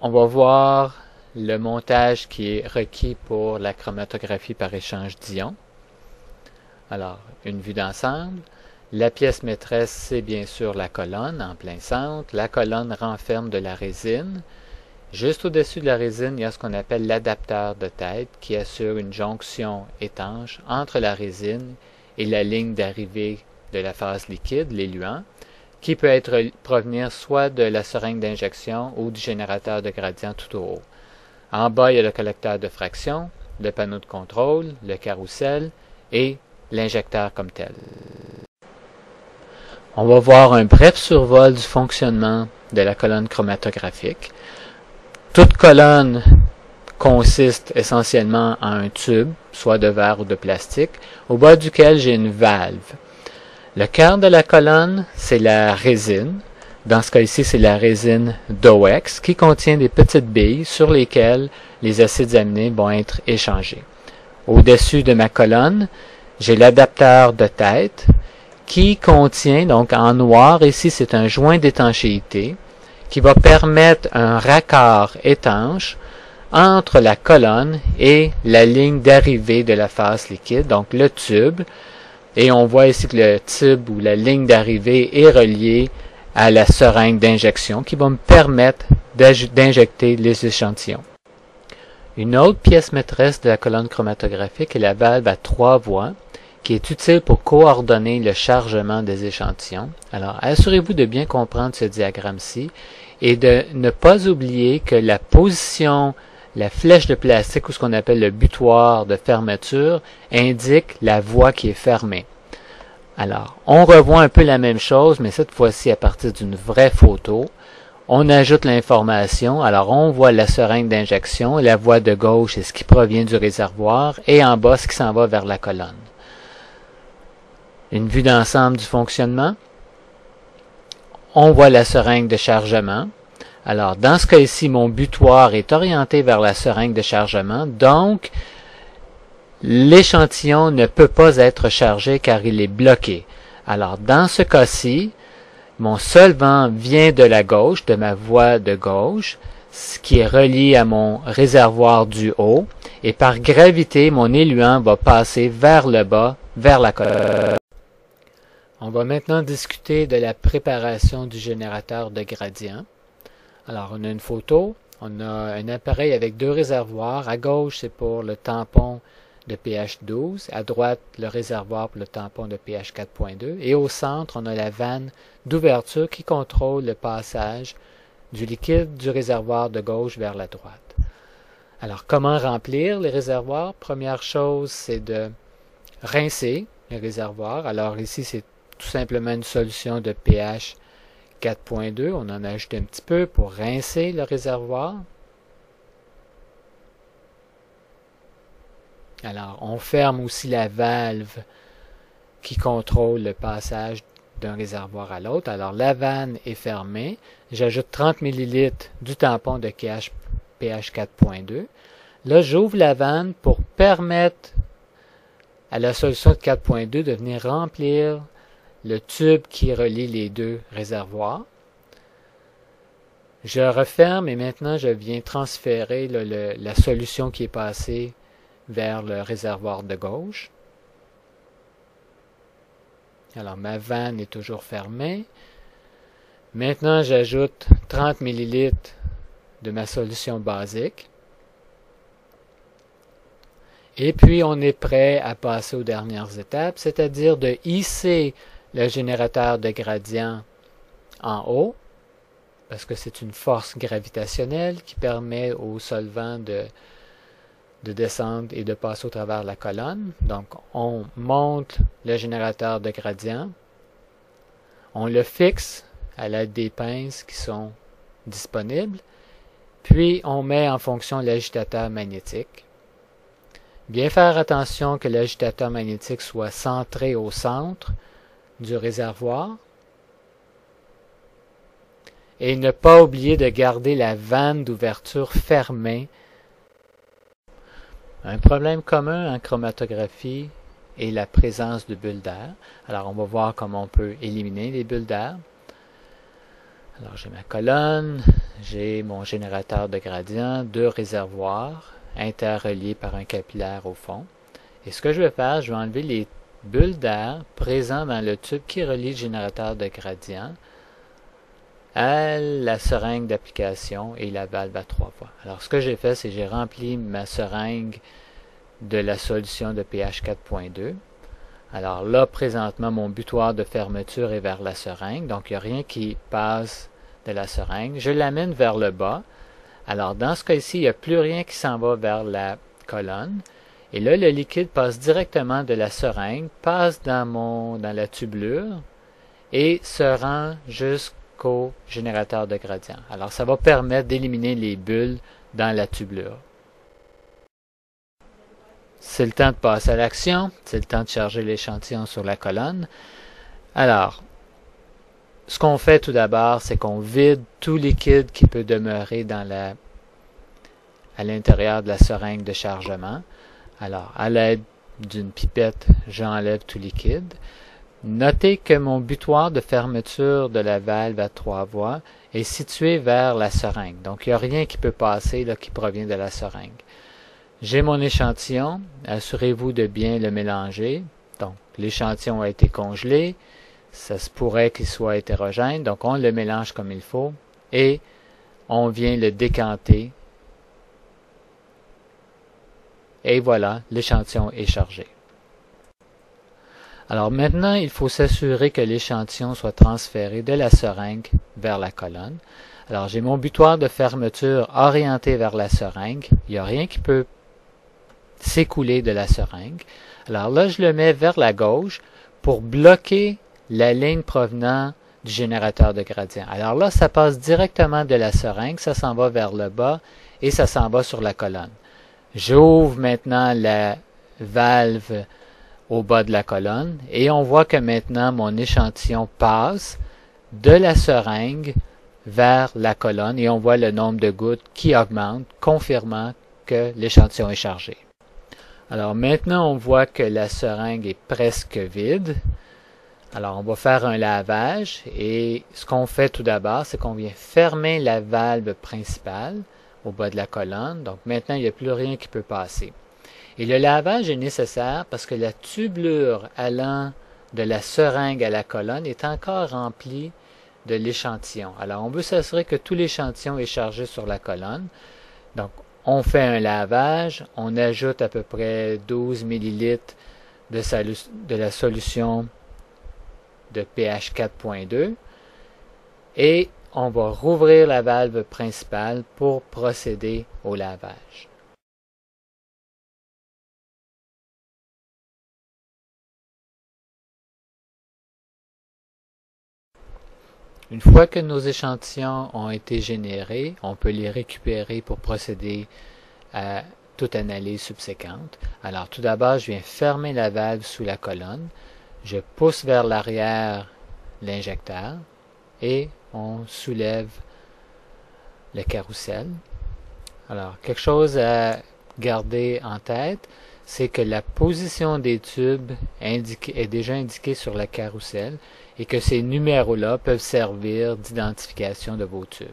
on va voir le montage qui est requis pour la chromatographie par échange d'ions. Alors, une vue d'ensemble. La pièce maîtresse, c'est bien sûr la colonne en plein centre. La colonne renferme de la résine. Juste au-dessus de la résine, il y a ce qu'on appelle l'adapteur de tête qui assure une jonction étanche entre la résine et la ligne d'arrivée de la phase liquide, l'éluant, qui peut provenir soit de la seringue d'injection ou du générateur de gradient tout au haut. En bas, il y a le collecteur de fraction, le panneau de contrôle, le carrousel et l'injecteur comme tel. On va voir un bref survol du fonctionnement de la colonne chromatographique. Toute colonne consiste essentiellement en un tube, soit de verre ou de plastique, au bas duquel j'ai une valve. Le cœur de la colonne, c'est la résine. Dans ce cas ici, c'est la résine d'OX qui contient des petites billes sur lesquelles les acides aminés vont être échangés. Au-dessus de ma colonne, j'ai l'adapteur de tête qui contient, donc en noir, ici c'est un joint d'étanchéité qui va permettre un raccord étanche entre la colonne et la ligne d'arrivée de la phase liquide, donc le tube. Et on voit ici que le tube ou la ligne d'arrivée est reliée à la seringue d'injection qui va me permettre d'injecter les échantillons. Une autre pièce maîtresse de la colonne chromatographique est la valve à 3 voies qui est utile pour coordonner le chargement des échantillons. Alors, assurez-vous de bien comprendre ce diagramme-ci et de ne pas oublier que la position, la flèche de plastique ou ce qu'on appelle le butoir de fermeture indique la voie qui est fermée. Alors, on revoit un peu la même chose, mais cette fois-ci à partir d'une vraie photo. On ajoute l'information. Alors, on voit la seringue d'injection, la voie de gauche est ce qui provient du réservoir et en bas ce qui s'en va vers la colonne. Une vue d'ensemble du fonctionnement. On voit la seringue de chargement. Alors, dans ce cas ici, mon butoir est orienté vers la seringue de chargement. Donc, l'échantillon ne peut pas être chargé car il est bloqué. Alors, dans ce cas-ci, mon solvant vient de la gauche, de ma voie de gauche, ce qui est relié à mon réservoir du haut. Et par gravité, mon éluant va passer vers le bas, vers la colonne. On va maintenant discuter de la préparation du générateur de gradient. Alors, on a une photo, on a un appareil avec 2 réservoirs. À gauche, c'est pour le tampon de pH 12. À droite, le réservoir pour le tampon de pH 4.2. Et au centre, on a la vanne d'ouverture qui contrôle le passage du liquide du réservoir de gauche vers la droite. Alors, comment remplir les réservoirs? Première chose, c'est de rincer les réservoirs. Alors ici, c'est tout simplement une solution de pH 4.2. On en ajoute un petit peu pour rincer le réservoir. Alors, on ferme aussi la valve qui contrôle le passage d'un réservoir à l'autre. Alors, la vanne est fermée. J'ajoute 30 ml du tampon de pH 4.2. Là, j'ouvre la vanne pour permettre à la solution de 4.2 de venir remplir le tube qui relie les 2 réservoirs. Je referme et maintenant je viens transférer la solution qui est passée vers le réservoir de gauche. Alors ma vanne est toujours fermée. Maintenant j'ajoute 30 ml de ma solution basique. Et puis on est prêt à passer aux dernières étapes, c'est-à-dire de hisser le générateur de gradient en haut, parce que c'est une force gravitationnelle qui permet au solvant de descendre et de passer au travers de la colonne. Donc, on monte le générateur de gradient, on le fixe à l'aide des pinces qui sont disponibles, puis on met en fonction l'agitateur magnétique. Bien faire attention que l'agitateur magnétique soit centré au centre du réservoir et ne pas oublier de garder la vanne d'ouverture fermée. Un problème commun en chromatographie est la présence de bulles d'air. Alors on va voir comment on peut éliminer les bulles d'air. Alors j'ai ma colonne, j'ai mon générateur de gradient, deux réservoirs interreliés par un capillaire au fond. Et ce que je vais faire, je vais enlever les bulles d'air présentes dans le tube qui relie le générateur de gradient à la seringue d'application et la valve à 3 voies. Alors ce que j'ai fait, c'est que j'ai rempli ma seringue de la solution de pH 4.2. Alors là, présentement, mon butoir de fermeture est vers la seringue, donc il n'y a rien qui passe de la seringue. Je l'amène vers le bas. Alors dans ce cas-ci, il n'y a plus rien qui s'en va vers la colonne. Et là, le liquide passe directement de la seringue, passe dans la tubulure et se rend jusqu'au générateur de gradient. Alors ça va permettre d'éliminer les bulles dans la tubulure. C'est le temps de passer à l'action, c'est le temps de charger l'échantillon sur la colonne. Alors, ce qu'on fait tout d'abord, c'est qu'on vide tout liquide qui peut demeurer à l'intérieur de la seringue de chargement. Alors, à l'aide d'une pipette, j'enlève tout liquide. Notez que mon butoir de fermeture de la valve à 3 voies est situé vers la seringue. Donc, il n'y a rien qui peut passer là, qui provient de la seringue. J'ai mon échantillon, assurez-vous de bien le mélanger. Donc, l'échantillon a été congelé, ça se pourrait qu'il soit hétérogène, donc on le mélange comme il faut et on vient le décanter. Et voilà, l'échantillon est chargé. Alors maintenant, il faut s'assurer que l'échantillon soit transféré de la seringue vers la colonne. Alors j'ai mon butoir de fermeture orienté vers la seringue, il n'y a rien qui peut s'écouler de la seringue. Alors là, je le mets vers la gauche pour bloquer la ligne provenant du générateur de gradient. Alors là, ça passe directement de la seringue, ça s'en va vers le bas et ça s'en va sur la colonne. J'ouvre maintenant la valve au bas de la colonne et on voit que maintenant mon échantillon passe de la seringue vers la colonne et on voit le nombre de gouttes qui augmente, confirmant que l'échantillon est chargé. Alors maintenant, on voit que la seringue est presque vide. Alors on va faire un lavage et ce qu'on fait tout d'abord, c'est qu'on vient fermer la valve principale au bas de la colonne. Donc maintenant, il n'y a plus rien qui peut passer. Et le lavage est nécessaire parce que la tubulure allant de la seringue à la colonne est encore remplie de l'échantillon. Alors on veut s'assurer que tout l'échantillon est chargé sur la colonne. Donc on fait un lavage, on ajoute à peu près 12 ml de la solution de pH 4.2 et on va rouvrir la valve principale pour procéder au lavage. Une fois que nos échantillons ont été générés, on peut les récupérer pour procéder à toute analyse subséquente. Alors tout d'abord, je viens fermer la valve sous la colonne, je pousse vers l'arrière l'injecteur et on soulève le carrousel. Alors quelque chose à garder en tête, c'est que la position des tubes est déjà indiquée sur le carrousel et que ces numéros-là peuvent servir d'identification de vos tubes.